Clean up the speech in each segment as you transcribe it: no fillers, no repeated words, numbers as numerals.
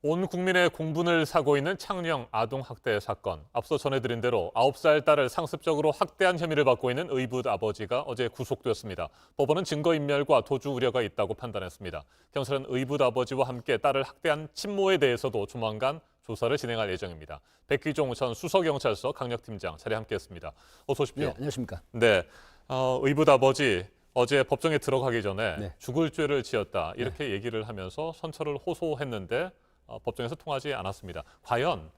온 국민의 공분을 사고 있는 창녕 아동학대 사건. 앞서 전해드린 대로 9살 딸을 상습적으로 학대한 혐의를 받고 있는 의붓 아버지가 어제 구속되었습니다. 법원은 증거인멸과 도주 우려가 있다고 판단했습니다. 경찰은 의붓 아버지와 함께 딸을 학대한 친모에 대해서도 조만간 조사를 진행할 예정입니다. 백기종 전 수서경찰서 강력팀장 자리에 함께했습니다. 어서 오십시오. 네, 안녕하십니까. 네, 의붓 아버지 어제 법정에 들어가기 전에 네. 죽을 죄를 지었다 이렇게 얘기를 하면서 선처를 호소했는데 법정에서 통하지 않았습니다. 과연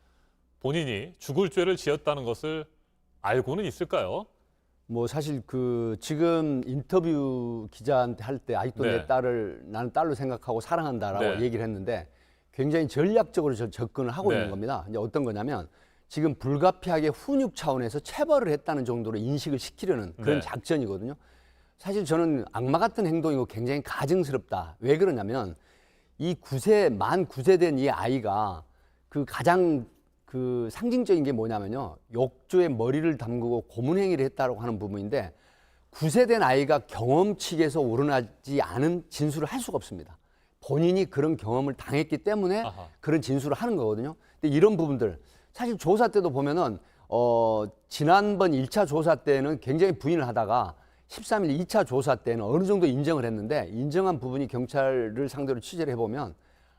본인이 죽을 죄를 지었다는 것을 알고는 있을까요? 뭐 사실 지금 인터뷰 기자한테 할 때 아직도 네. 내 딸을 나는 딸로 생각하고 사랑한다라고 네. 얘기를 했는데 굉장히 전략적으로 접근을 하고 네. 있는 겁니다. 이제 어떤 거냐면 지금 불가피하게 훈육 차원에서 체벌을 했다는 정도로 인식을 시키려는 그런 네. 작전이거든요. 사실 저는 악마 같은 행동이고 굉장히 가증스럽다. 왜 그러냐면 이 만 9세 된 이 아이가 가장 상징적인 게 뭐냐면요. 욕조에 머리를 담그고 고문행위를 했다고 하는 부분인데 9세 된 아이가 경험칙에서 우러나지 않은 진술을 할 수가 없습니다. 본인이 그런 경험을 당했기 때문에 아하. 그런 진술을 하는 거거든요. 근데 이런 부분들 사실 조사 때도 보면은 지난번 1차 조사 때는 굉장히 부인을 하다가 13일 2차 조사 때는 어느 정도 인정을 했는데 인정한 부분이 경찰을 상대로 취재를 해보면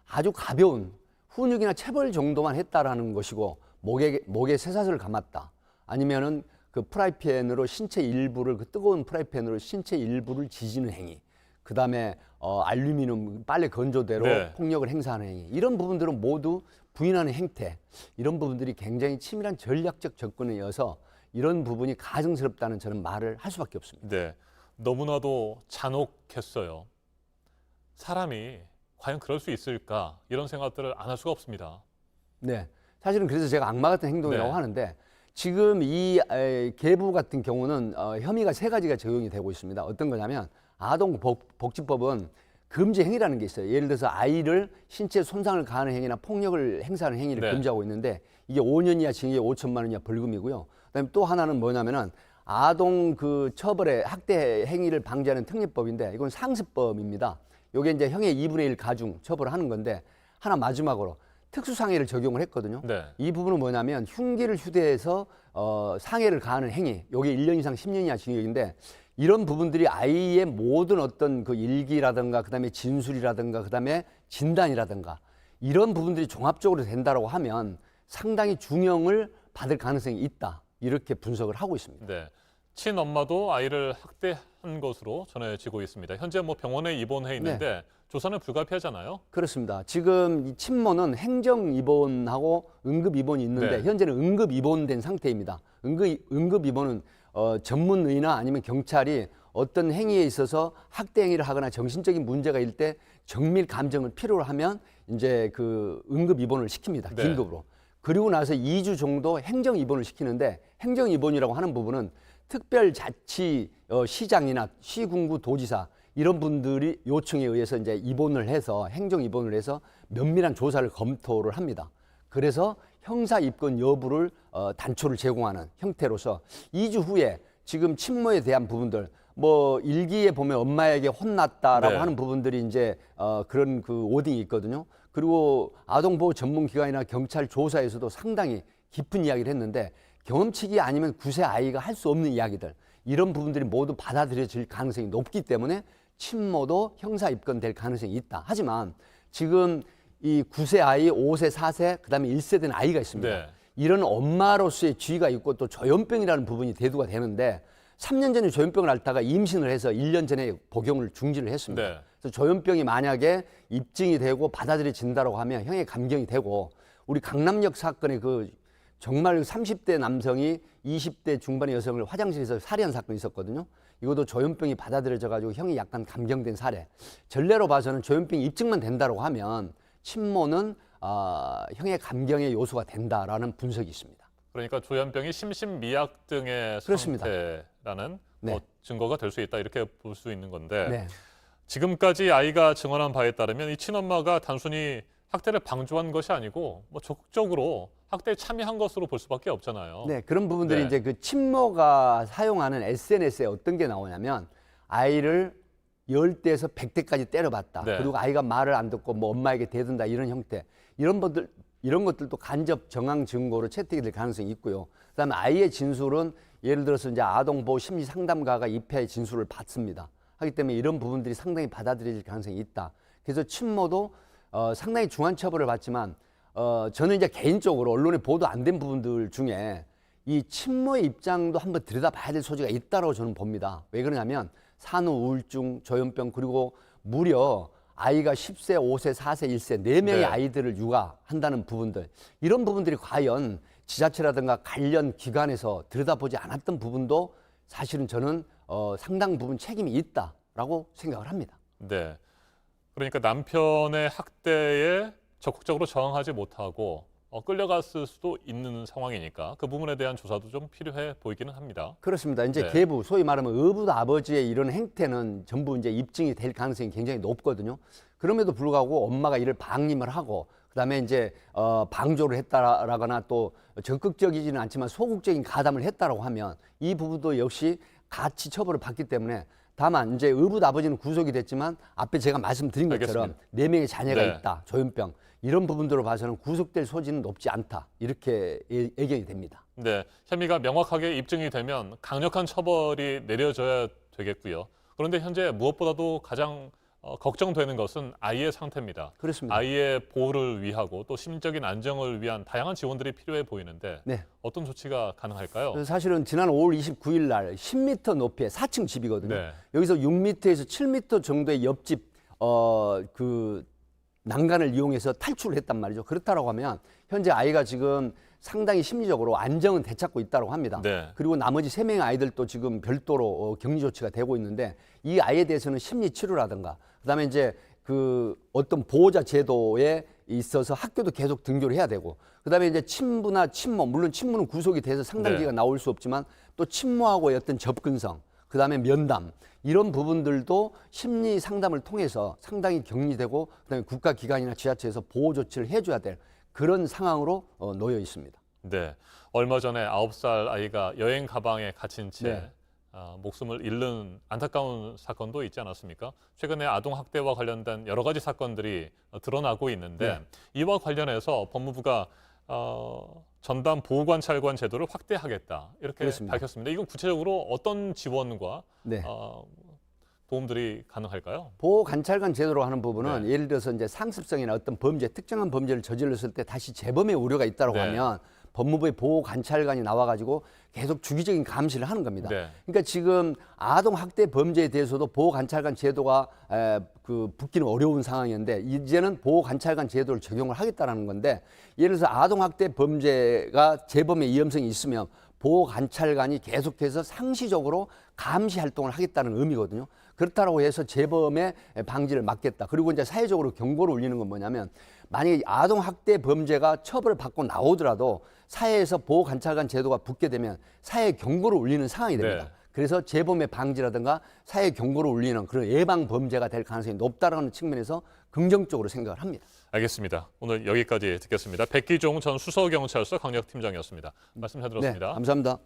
아주 가벼운 훈육이나 체벌 정도만 했다라는 것이고 목에 쇠사슬을 감았다. 아니면은 프라이팬으로 신체 일부를 뜨거운 프라이팬으로 신체 일부를 지지는 행위. 그다음에 알루미늄 빨래 건조대로 네. 폭력을 행사하는 행위. 이런 부분들은 모두 부인하는 행태. 이런 부분들이 굉장히 치밀한 전략적 접근에 이어서 이런 부분이 가증스럽다는 저는 말을 할 수밖에 없습니다. 네, 너무나도 잔혹했어요. 사람이 과연 그럴 수 있을까 이런 생각들을 안 할 수가 없습니다. 네, 사실은 그래서 제가 악마 같은 행동이라고 네. 하는데 지금 이 계부 같은 경우는 혐의가 3가지가 적용이 되고 있습니다. 어떤 거냐면 아동복지법은 금지 행위라는 게 있어요. 예를 들어서 아이를 신체 손상을 가하는 행위나 폭력을 행사하는 행위를 네. 금지하고 있는데 이게 5년 이하 징역 5천만 원 이하 벌금이고요. 그다음에 또 하나는 뭐냐면은 아동 처벌의 학대 행위를 방지하는 특례법인데 이건 상습범입니다. 요게 이제 형의 2분의 1 가중 처벌을 하는 건데 하나 마지막으로 특수상해를 적용을 했거든요. 네. 이 부분은 뭐냐면 흉기를 휴대해서 상해를 가하는 행위, 요게 1년 이상 10년 이하 징역인데 이런 부분들이 아이의 모든 어떤 일기라든가 그다음에 진술이라든가 그다음에 진단이라든가 이런 부분들이 종합적으로 된다라고 하면 상당히 중형을 받을 가능성이 있다. 이렇게 분석을 하고 있습니다. 네, 친엄마도 아이를 학대한 것으로 전해지고 있습니다. 현재 병원에 입원해 있는데 조사는 불가피하잖아요. 그렇습니다. 지금 이 친모는 행정 입원하고 응급 입원이 있는데 네. 현재는 응급 입원된 상태입니다. 응급 입원은 전문의나 아니면 경찰이 어떤 행위에 있어서 학대 행위를 하거나 정신적인 문제가 있을 때 정밀 감정을 필요로 하면 이제 응급 입원을 시킵니다. 네. 긴급으로. 그리고 나서 2주 정도 행정 입원을 시키는데 행정 입원이라고 하는 부분은 특별자치 시장이나 시군구 도지사 이런 분들이 요청에 의해서 이제 입원을 해서 행정 입원을 해서 면밀한 조사를 검토를 합니다. 그래서 형사 입건 여부를 단초를 제공하는 형태로서 2주 후에 지금 친모에 대한 부분들 일기에 보면 엄마에게 혼났다라고 네. 하는 부분들이 이제 그런 오딩이 있거든요. 그리고 아동보호 전문기관이나 경찰 조사에서도 상당히 깊은 이야기를 했는데 경험칙이 아니면 9세 아이가 할 수 없는 이야기들 이런 부분들이 모두 받아들여질 가능성이 높기 때문에 친모도 형사 입건될 가능성이 있다. 하지만 지금 이 9세 아이, 5세, 4세, 그다음에 1세 된 아이가 있습니다. 네. 이런 엄마로서의 지위가 있고 또 조현병이라는 부분이 대두가 되는데 3년 전에 조현병을 앓다가 임신을 해서 1년 전에 복용을 중지를 했습니다. 네. 그래서 조현병이 만약에 입증이 되고 받아들여진다고 하면 형의 감경이 되고 우리 강남역 사건의 정말 30대 남성이 20대 중반의 여성을 화장실에서 살해한 사건이 있었거든요. 이것도 조현병이 받아들여져가지고 형이 약간 감경된 사례. 전례로 봐서는 조현병이 입증만 된다고 하면 친모는 형의 감경의 요소가 된다라는 분석이 있습니다. 그러니까 조현병이 심신미약 등의 그렇습니다. 상태라는 네. 증거가 될 수 있다 이렇게 볼 수 있는 건데 네. 지금까지 아이가 증언한 바에 따르면 이 친엄마가 단순히 학대를 방조한 것이 아니고 적극적으로 학대에 참여한 것으로 볼 수밖에 없잖아요. 네, 그런 부분들이 네. 이제 친모가 사용하는 SNS에 어떤 게 나오냐면 아이를 10대에서 100대까지 때려봤다. 네. 그리고 아이가 말을 안 듣고 뭐 엄마에게 대든다 이런 형태. 이런 것들도 간접 정황 증거로 채택이 될 가능성이 있고요. 그다음에 아이의 진술은 예를 들어서 이제 아동보호 심리 상담가가 입회의 진술을 받습니다. 하기 때문에 이런 부분들이 상당히 받아들여질 가능성이 있다. 그래서 친모도 상당히 중한 처벌을 받지만 저는 이제 개인적으로 언론에 보도 안 된 부분들 중에 이 친모의 입장도 한번 들여다봐야 될 소지가 있다고 저는 봅니다. 왜 그러냐면 산후 우울증, 조현병 그리고 무려 아이가 10세, 5세, 4세, 1세 4명의 네. 아이들을 육아한다는 부분들 이런 부분들이 과연 지자체라든가 관련 기관에서 들여다보지 않았던 부분도 사실은 저는 상당 부분 책임이 있다라고 생각을 합니다. 네. 그러니까 남편의 학대에 적극적으로 저항하지 못하고 끌려갔을 수도 있는 상황이니까 그 부분에 대한 조사도 좀 필요해 보이기는 합니다. 그렇습니다. 이제 네. 계부, 소위 말하면 의붓 아버지의 이런 행태는 전부 이제 입증이 될 가능성이 굉장히 높거든요. 그럼에도 불구하고 엄마가 이를 방임을 하고 그다음에 이제 방조를 했다라거나 또 적극적이지는 않지만 소극적인 가담을 했다라고 하면 이 부분도 역시 같이 처벌을 받기 때문에 다만 이제 의붓 아버지는 구속이 됐지만 앞에 제가 말씀드린 것처럼 알겠습니다. 4명의 자녀가 네. 있다, 조현병 이런 부분들로 봐서는 구속될 소지는 높지 않다 이렇게 예견이 됩니다. 네, 혐의가 명확하게 입증이 되면 강력한 처벌이 내려져야 되겠고요. 그런데 현재 무엇보다도 가장 걱정되는 것은 아이의 상태입니다. 그렇습니다. 아이의 보호를 위하고 또 심리적인 안정을 위한 다양한 지원들이 필요해 보이는데 네. 어떤 조치가 가능할까요? 그래서 사실은 지난 5월 29일 날 10m 높이의 4층 집이거든요. 네. 여기서 6m에서 7m 정도의 옆집 그 난간을 이용해서 탈출을 했단 말이죠. 그렇다라고 하면 현재 아이가 지금 상당히 심리적으로 안정은 되찾고 있다고 합니다. 네. 그리고 나머지 3명의 아이들도 지금 별도로 격리 조치가 되고 있는데 이 아이에 대해서는 심리 치료라든가 그다음에 이제 그 어떤 보호자 제도에 있어서 학교도 계속 등교를 해야 되고 그다음에 이제 친부나 친모 물론 친부는 구속이 돼서 상당 네. 기간 나올 수 없지만 또 친모하고의 어떤 접근성 그다음에 면담 이런 부분들도 심리 상담을 통해서 상당히 격리되고 그다음에 국가기관이나 지자체에서 보호 조치를 해줘야 될 그런 상황으로 놓여 있습니다. 네, 얼마 전에 9살 아이가 여행 가방에 갇힌 채 네. 목숨을 잃는 안타까운 사건도 있지 않았습니까? 최근에 아동 학대와 관련된 여러 가지 사건들이 드러나고 있는데 네. 이와 관련해서 법무부가 전담 보호관찰관 제도를 확대하겠다 이렇게 그렇습니다. 밝혔습니다. 이건 구체적으로 어떤 지원과 네. 도움들이 가능할까요? 보호 관찰관 제도로 하는 부분은 네. 예를 들어서 이제 상습성이나 어떤 범죄, 특정한 범죄를 저질렀을 때 다시 재범의 우려가 있다고 네. 하면 법무부의 보호 관찰관이 나와가지고 계속 주기적인 감시를 하는 겁니다. 네. 그러니까 지금 아동 학대 범죄에 대해서도 보호 관찰관 제도가 붙기는 어려운 상황이었는데 이제는 보호 관찰관 제도를 적용을 하겠다라는 건데 예를 들어서 아동 학대 범죄가 재범의 위험성이 있으면 보호 관찰관이 계속해서 상시적으로 감시 활동을 하겠다는 의미거든요. 그렇다고 해서 재범의 방지를 막겠다. 그리고 이제 사회적으로 경고를 울리는 건 뭐냐면 만약에 아동 학대 범죄가 처벌을 받고 나오더라도 사회에서 보호 관찰관 제도가 붙게 되면 사회 경고를 울리는 상황이 됩니다. 네. 그래서 재범의 방지라든가 사회 경고를 울리는 그런 예방 범죄가 될 가능성이 높다라는 측면에서 긍정적으로 생각을 합니다. 알겠습니다. 오늘 여기까지 듣겠습니다. 백기종 전 수서경찰서 강력팀장이었습니다. 말씀 잘 네, 들었습니다. 감사합니다.